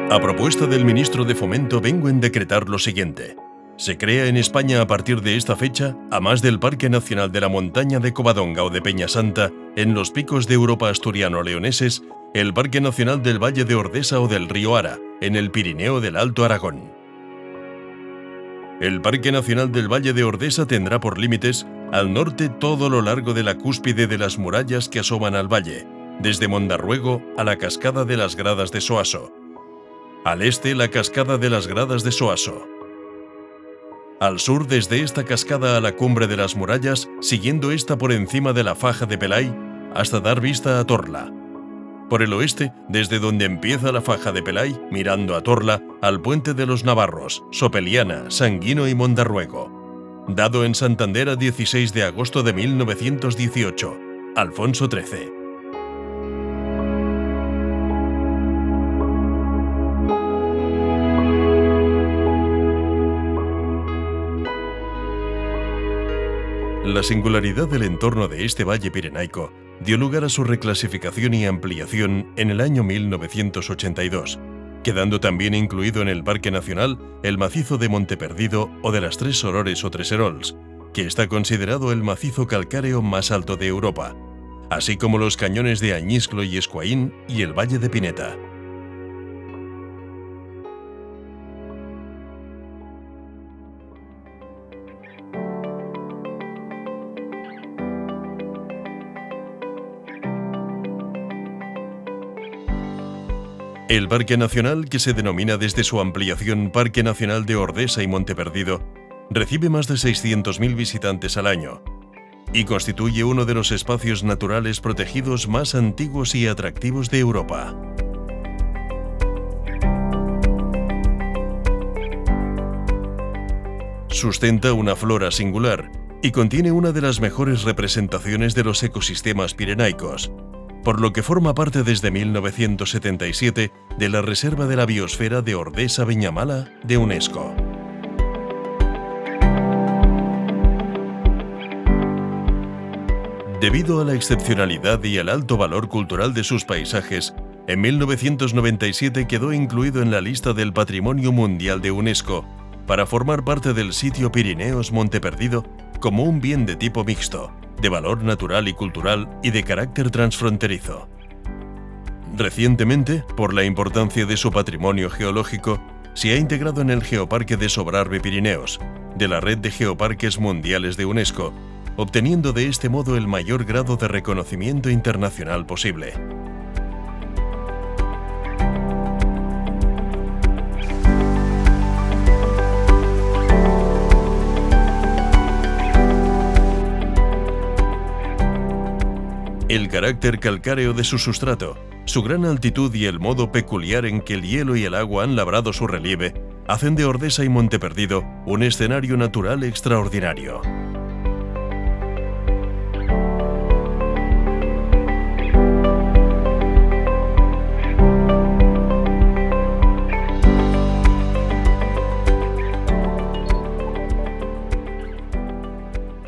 A propuesta del ministro de Fomento vengo en decretar lo siguiente. Se crea en España a partir de esta fecha, a más del Parque Nacional de la Montaña de Covadonga o de Peñasanta, en los picos de Europa asturiano-leoneses, el Parque Nacional del Valle de Ordesa o del Río Ara, en el Pirineo del Alto Aragón. El Parque Nacional del Valle de Ordesa tendrá por límites al norte todo lo largo de la cúspide de las murallas que asoman al valle, desde Mondarruego a la cascada de las Gradas de Soaso. Al este, la cascada de las Gradas de Soaso. Al sur, desde esta cascada a la cumbre de las murallas, siguiendo esta por encima de la faja de Pelay, hasta dar vista a Torla. Por el oeste, desde donde empieza la faja de Pelay, mirando a Torla, al puente de los Navarros, Sopeliana, Sanguino y Mondarruego. Dado en Santander a 16 de agosto de 1918, Alfonso XIII. La singularidad del entorno de este valle pirenaico dio lugar a su reclasificación y ampliación en el año 1982, quedando también incluido en el Parque Nacional el macizo de Monteperdido o de las Tres Sorores o Treserols, que está considerado el macizo calcáreo más alto de Europa, así como los cañones de Añisclo y Escuaín y el Valle de Pineta. El Parque Nacional, que se denomina desde su ampliación Parque Nacional de Ordesa y Monteperdido, recibe más de 600.000 visitantes al año y constituye uno de los espacios naturales protegidos más antiguos y atractivos de Europa. Sustenta una flora singular y contiene una de las mejores representaciones de los ecosistemas pirenaicos, por lo que forma parte desde 1977 de la Reserva de la Biosfera de Ordesa-Viñamala de UNESCO. Debido a la excepcionalidad y al alto valor cultural de sus paisajes, en 1997 quedó incluido en la lista del Patrimonio Mundial de UNESCO para formar parte del sitio Pirineos Monteperdido como un bien de tipo mixto, de valor natural y cultural y de carácter transfronterizo. Recientemente, por la importancia de su patrimonio geológico, se ha integrado en el Geoparque de Sobrarbe Pirineos, de la red de geoparques mundiales de UNESCO, obteniendo de este modo el mayor grado de reconocimiento internacional posible. El carácter calcáreo de su sustrato, su gran altitud y el modo peculiar en que el hielo y el agua han labrado su relieve, hacen de Ordesa y Monteperdido un escenario natural extraordinario.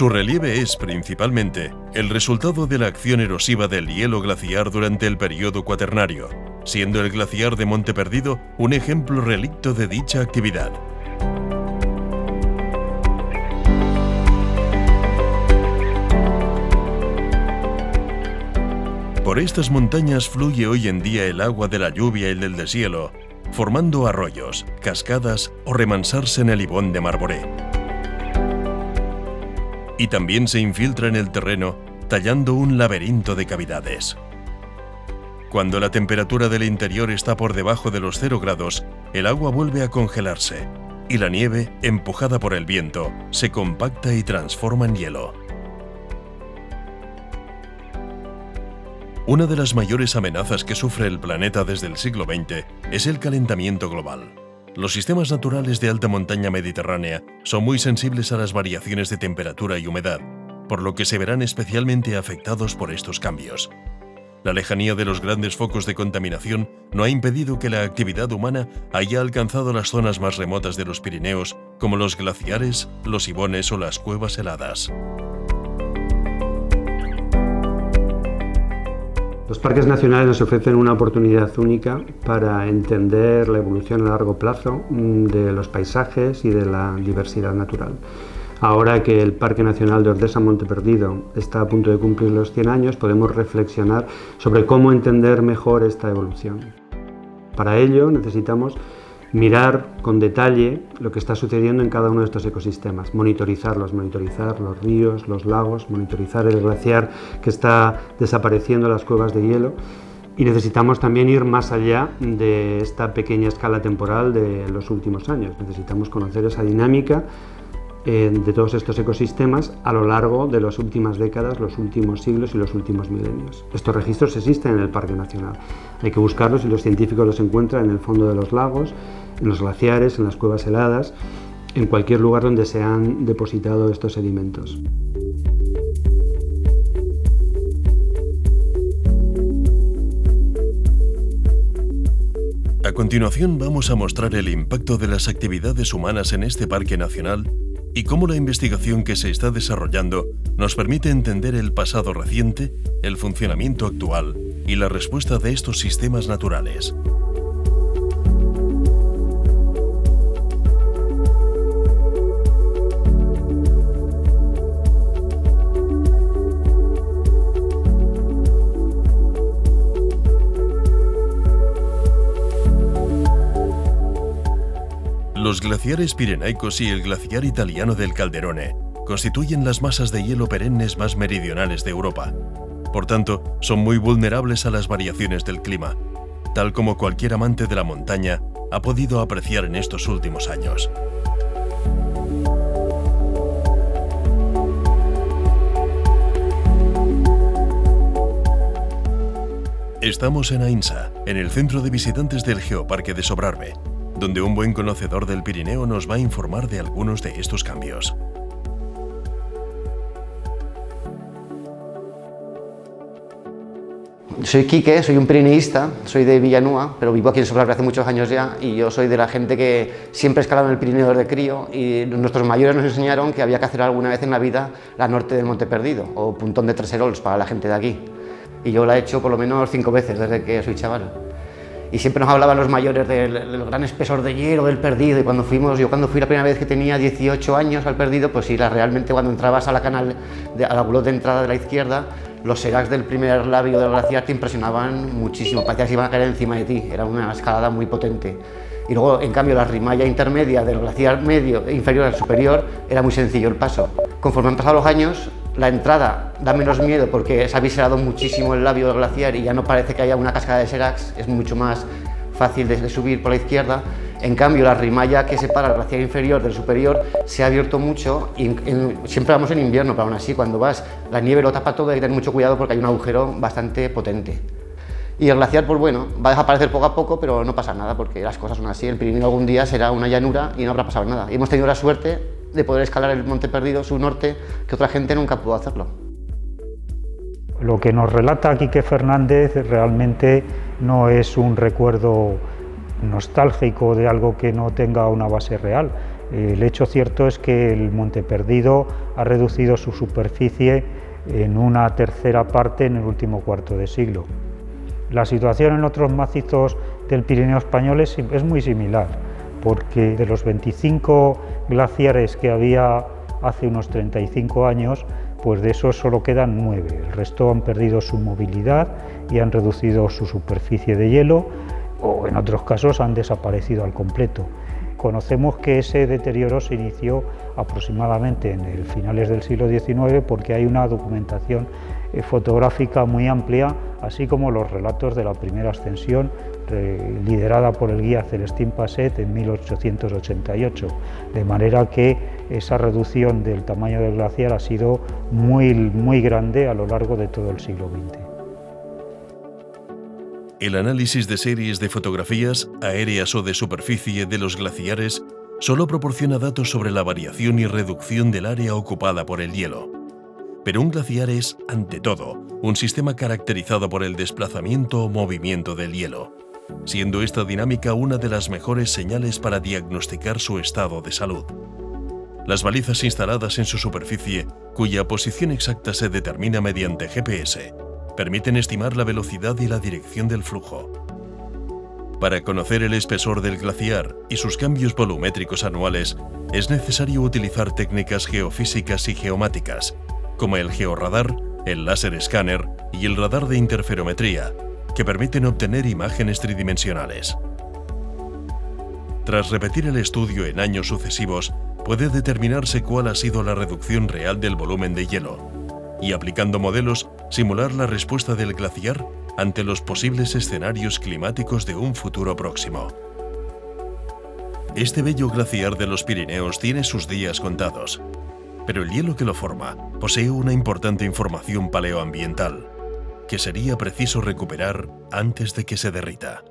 Su relieve es, principalmente, el resultado de la acción erosiva del hielo glaciar durante el período cuaternario, siendo el glaciar de Monteperdido un ejemplo relicto de dicha actividad. Por estas montañas fluye hoy en día el agua de la lluvia y del deshielo, formando arroyos, cascadas o remansarse en el ibón de Marboré. Y también se infiltra en el terreno, tallando un laberinto de cavidades. Cuando la temperatura del interior está por debajo de los 0 grados, el agua vuelve a congelarse, y la nieve, empujada por el viento, se compacta y transforma en hielo. Una de las mayores amenazas que sufre el planeta desde el siglo XX es el calentamiento global. Los sistemas naturales de alta montaña mediterránea son muy sensibles a las variaciones de temperatura y humedad, por lo que se verán especialmente afectados por estos cambios. La lejanía de los grandes focos de contaminación no ha impedido que la actividad humana haya alcanzado las zonas más remotas de los Pirineos, como los glaciares, los ibones o las cuevas heladas. Los parques nacionales nos ofrecen una oportunidad única para entender la evolución a largo plazo de los paisajes y de la diversidad natural. Ahora que el Parque Nacional de Ordesa-Monte Perdido está a punto de cumplir los 100 años, podemos reflexionar sobre cómo entender mejor esta evolución. Para ello necesitamos mirar con detalle lo que está sucediendo en cada uno de estos ecosistemas, monitorizar los ríos, los lagos, monitorizar el glaciar que está desapareciendo, las cuevas de hielo, y necesitamos también ir más allá de esta pequeña escala temporal de los últimos años. Necesitamos conocer esa dinámica de todos estos ecosistemas a lo largo de las últimas décadas, los últimos siglos y los últimos milenios. Estos registros existen en el Parque Nacional. Hay que buscarlos y los científicos los encuentran en el fondo de los lagos, en los glaciares, en las cuevas heladas, en cualquier lugar donde se han depositado estos sedimentos. A continuación vamos a mostrar el impacto de las actividades humanas en este parque nacional y cómo la investigación que se está desarrollando nos permite entender el pasado reciente, el funcionamiento actual y la respuesta de estos sistemas naturales. Los glaciares pirenaicos y el glaciar italiano del Calderone constituyen las masas de hielo perennes más meridionales de Europa. Por tanto, son muy vulnerables a las variaciones del clima, tal como cualquier amante de la montaña ha podido apreciar en estos últimos años. Estamos en Aínsa, en el centro de visitantes del Geoparque de Sobrarbe, donde un buen conocedor del Pirineo nos va a informar de algunos de estos cambios. Soy Quique, soy un pirineísta, soy de Villanueva, pero vivo aquí en Sobrarbe hace muchos años ya, y yo soy de la gente que siempre escalaba en el Pirineo desde crío, y nuestros mayores nos enseñaron que había que hacer alguna vez en la vida la norte del Monte Perdido, o Puntón de Treserols para la gente de aquí. Y yo la he hecho por lo menos 5 veces desde que soy chaval. Y siempre nos hablaban los mayores del gran espesor de hielo, del Perdido, y cuando yo cuando fui la primera vez que tenía 18 años al Perdido, pues sí, realmente cuando entrabas a la canal, a la bulot de entrada de la izquierda, los seracs del primer labio del glaciar te impresionaban muchísimo, parecía que se iban a caer encima de ti, era una escalada muy potente. Y luego, en cambio, la rimalla intermedia del glaciar medio e inferior al superior era muy sencillo el paso. Conforme han pasado los años, la entrada da menos miedo porque se ha biselado muchísimo el labio del glaciar y ya no parece que haya una cascada de seracs, es mucho más fácil de subir por la izquierda. En cambio, la rimalla que separa el glaciar inferior del superior se ha abierto mucho y siempre vamos en invierno, pero aún así cuando vas, la nieve lo tapa todo y hay que tener mucho cuidado porque hay un agujero bastante potente. Y el glaciar, pues bueno, va a desaparecer poco a poco, pero no pasa nada porque las cosas son así. El Pirineo algún día será una llanura y no habrá pasado nada. Y hemos tenido la suerte de poder escalar el Monte Perdido, su norte, que otra gente nunca pudo hacerlo. Lo que nos relata Quique Fernández realmente no es un recuerdo nostálgico de algo que no tenga una base real. El hecho cierto es que el Monte Perdido ha reducido su superficie en una tercera parte en el último cuarto de siglo. La situación en otros macizos del Pirineo español es muy similar, porque de los 25 glaciares que había hace unos 35 años, pues de esos solo quedan 9. El resto han perdido su movilidad y han reducido su superficie de hielo, o en otros casos han desaparecido al completo. Conocemos que ese deterioro se inició aproximadamente en el finales del siglo XIX porque hay una documentación fotográfica muy amplia, así como los relatos de la primera ascensión liderada por el guía Celestín Passet en 1888, de manera que esa reducción del tamaño del glaciar ha sido muy grande a lo largo de todo el siglo XX. El análisis de series de fotografías, aéreas o de superficie de los glaciares solo proporciona datos sobre la variación y reducción del área ocupada por el hielo. Pero un glaciar es, ante todo, un sistema caracterizado por el desplazamiento o movimiento del hielo, siendo esta dinámica una de las mejores señales para diagnosticar su estado de salud. Las balizas instaladas en su superficie, cuya posición exacta se determina mediante GPS, permiten estimar la velocidad y la dirección del flujo. Para conocer el espesor del glaciar y sus cambios volumétricos anuales, es necesario utilizar técnicas geofísicas y geomáticas, como el georradar, el láser escáner y el radar de interferometría, que permiten obtener imágenes tridimensionales. Tras repetir el estudio en años sucesivos, puede determinarse cuál ha sido la reducción real del volumen de hielo, y aplicando modelos, simular la respuesta del glaciar ante los posibles escenarios climáticos de un futuro próximo. Este bello glaciar de los Pirineos tiene sus días contados, pero el hielo que lo forma posee una importante información paleoambiental, que sería preciso recuperar antes de que se derrita.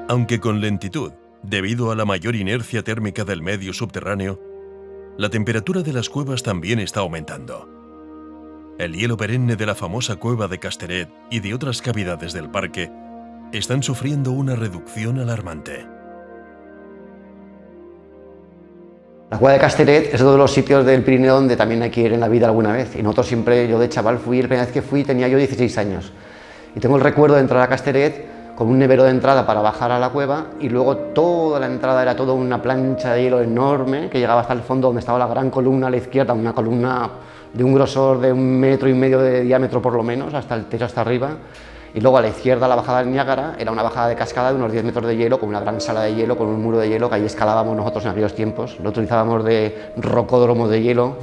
Aunque con lentitud, debido a la mayor inercia térmica del medio subterráneo, la temperatura de las cuevas también está aumentando. El hielo perenne de la famosa cueva de Casteret y de otras cavidades del parque están sufriendo una reducción alarmante. La cueva de Casteret es uno de los sitios del Pirineo donde también hay que ir en la vida alguna vez. Y nosotros siempre, yo de chaval fui, la primera vez que fui tenía yo 16 años. Y tengo el recuerdo de entrar a Casteret con un nevero de entrada para bajar a la cueva, y luego toda la entrada era toda una plancha de hielo enorme que llegaba hasta el fondo, donde estaba la gran columna a la izquierda, una columna de un grosor de 1,5 metros de diámetro por lo menos, hasta el techo, hasta arriba. Y luego a la izquierda la bajada del Niágara era una bajada de cascada de unos 10 metros de hielo, con una gran sala de hielo, con un muro de hielo que ahí escalábamos nosotros en aquellos tiempos. Lo utilizábamos de rocódromo de hielo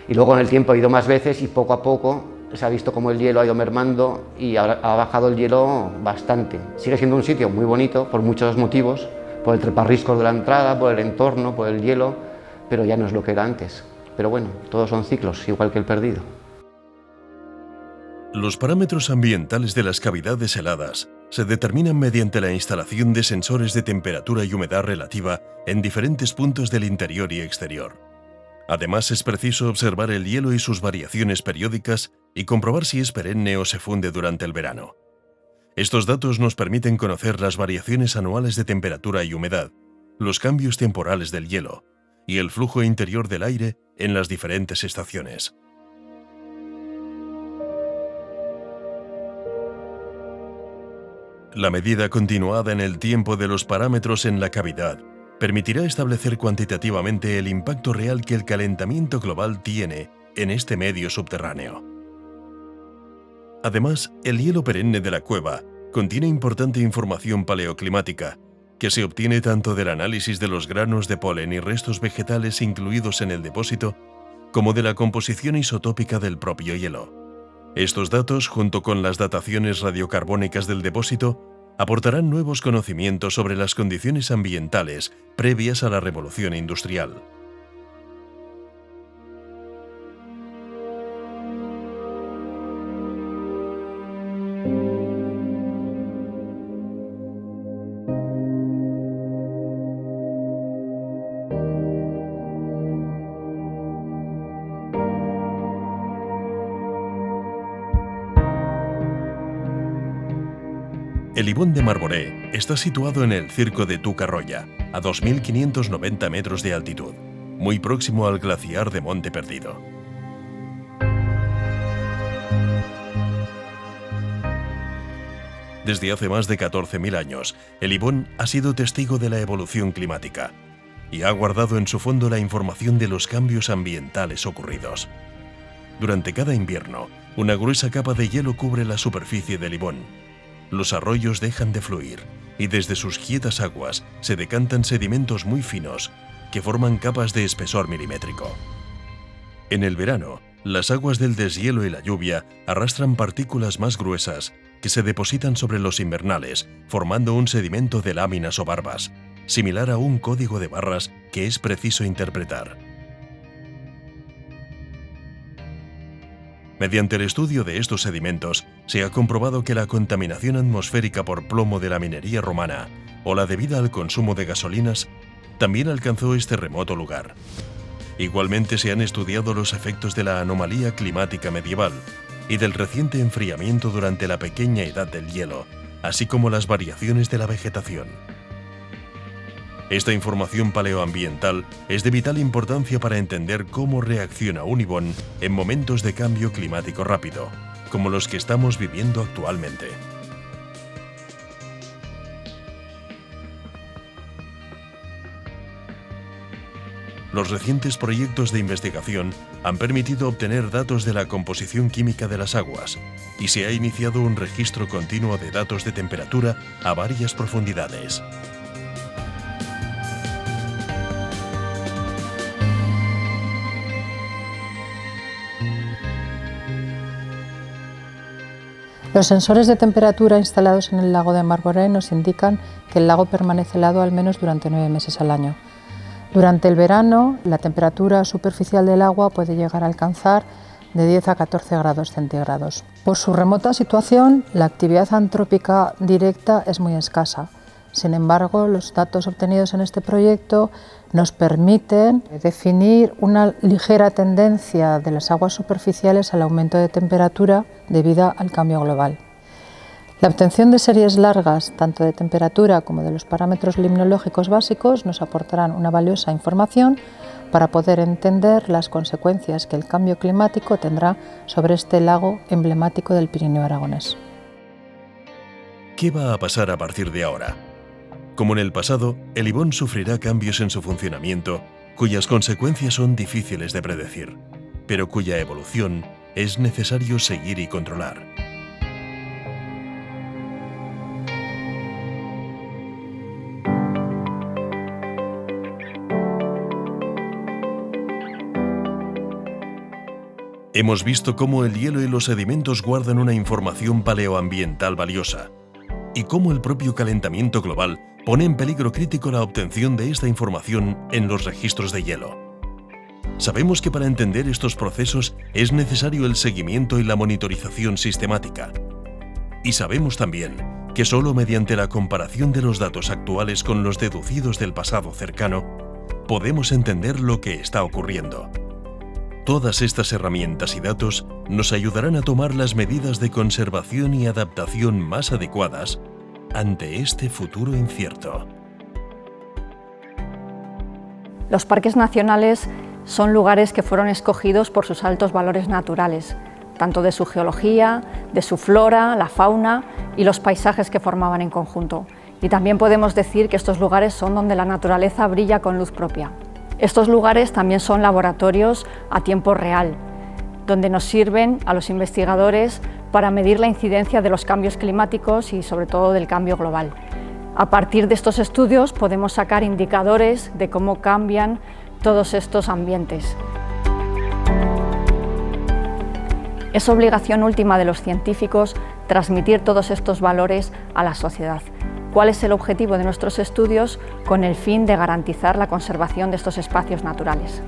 y luego en el tiempo he ido más veces y poco a poco se ha visto como el hielo ha ido mermando y ha bajado el hielo bastante. Sigue siendo un sitio muy bonito por muchos motivos, por el treparriscos de la entrada, por el entorno, por el hielo, pero ya no es lo que era antes. Pero bueno, todos son ciclos, igual que el perdido. Los parámetros ambientales de las cavidades heladas se determinan mediante la instalación de sensores de temperatura y humedad relativa en diferentes puntos del interior y exterior. Además, es preciso observar el hielo y sus variaciones periódicas y comprobar si es perenne o se funde durante el verano. Estos datos nos permiten conocer las variaciones anuales de temperatura y humedad, los cambios temporales del hielo y el flujo interior del aire en las diferentes estaciones. La medida continuada en el tiempo de los parámetros en la cavidad permitirá establecer cuantitativamente el impacto real que el calentamiento global tiene en este medio subterráneo. Además, el hielo perenne de la cueva contiene importante información paleoclimática, que se obtiene tanto del análisis de los granos de polen y restos vegetales incluidos en el depósito, como de la composición isotópica del propio hielo. Estos datos, junto con las dataciones radiocarbónicas del depósito, aportarán nuevos conocimientos sobre las condiciones ambientales previas a la revolución industrial. El Ibón de Marboré está situado en el circo de Tucarroya, a 2.590 metros de altitud, muy próximo al glaciar de Monte Perdido. Desde hace más de 14.000 años, el Ibón ha sido testigo de la evolución climática y ha guardado en su fondo la información de los cambios ambientales ocurridos. Durante cada invierno, una gruesa capa de hielo cubre la superficie del Ibón. Los arroyos dejan de fluir y desde sus quietas aguas se decantan sedimentos muy finos que forman capas de espesor milimétrico. En el verano, las aguas del deshielo y la lluvia arrastran partículas más gruesas que se depositan sobre los invernales, formando un sedimento de láminas o barbas, similar a un código de barras que es preciso interpretar. Mediante el estudio de estos sedimentos, se ha comprobado que la contaminación atmosférica por plomo de la minería romana o la debida al consumo de gasolinas también alcanzó este remoto lugar. Igualmente se han estudiado los efectos de la anomalía climática medieval y del reciente enfriamiento durante la pequeña edad del hielo, así como las variaciones de la vegetación. Esta información paleoambiental es de vital importancia para entender cómo reacciona un ibón en momentos de cambio climático rápido, como los que estamos viviendo actualmente. Los recientes proyectos de investigación han permitido obtener datos de la composición química de las aguas y se ha iniciado un registro continuo de datos de temperatura a varias profundidades. Los sensores de temperatura instalados en el lago de Marborell nos indican que el lago permanece helado al menos durante 9 meses al año. Durante el verano, la temperatura superficial del agua puede llegar a alcanzar de 10 a 14 grados centígrados. Por su remota situación, la actividad antrópica directa es muy escasa. Sin embargo, los datos obtenidos en este proyecto nos permiten definir una ligera tendencia de las aguas superficiales al aumento de temperatura debido al cambio global. La obtención de series largas, tanto de temperatura como de los parámetros limnológicos básicos, nos aportarán una valiosa información para poder entender las consecuencias que el cambio climático tendrá sobre este lago emblemático del Pirineo aragonés. ¿Qué va a pasar a partir de ahora? Como en el pasado, el ibón sufrirá cambios en su funcionamiento, cuyas consecuencias son difíciles de predecir, pero cuya evolución es necesario seguir y controlar. Hemos visto cómo el hielo y los sedimentos guardan una información paleoambiental valiosa, y cómo el propio calentamiento global pone en peligro crítico la obtención de esta información en los registros de hielo. Sabemos que para entender estos procesos es necesario el seguimiento y la monitorización sistemática. Y sabemos también que solo mediante la comparación de los datos actuales con los deducidos del pasado cercano, podemos entender lo que está ocurriendo. Todas estas herramientas y datos nos ayudarán a tomar las medidas de conservación y adaptación más adecuadas ante este futuro incierto. Los parques nacionales son lugares que fueron escogidos por sus altos valores naturales, tanto de su geología, de su flora, la fauna y los paisajes que formaban en conjunto. Y también podemos decir que estos lugares son donde la naturaleza brilla con luz propia. Estos lugares también son laboratorios a tiempo real, donde nos sirven a los investigadores para medir la incidencia de los cambios climáticos y sobre todo del cambio global. A partir de estos estudios podemos sacar indicadores de cómo cambian todos estos ambientes. Es obligación última de los científicos transmitir todos estos valores a la sociedad. ¿Cuál es el objetivo de nuestros estudios? Con el fin de garantizar la conservación de estos espacios naturales.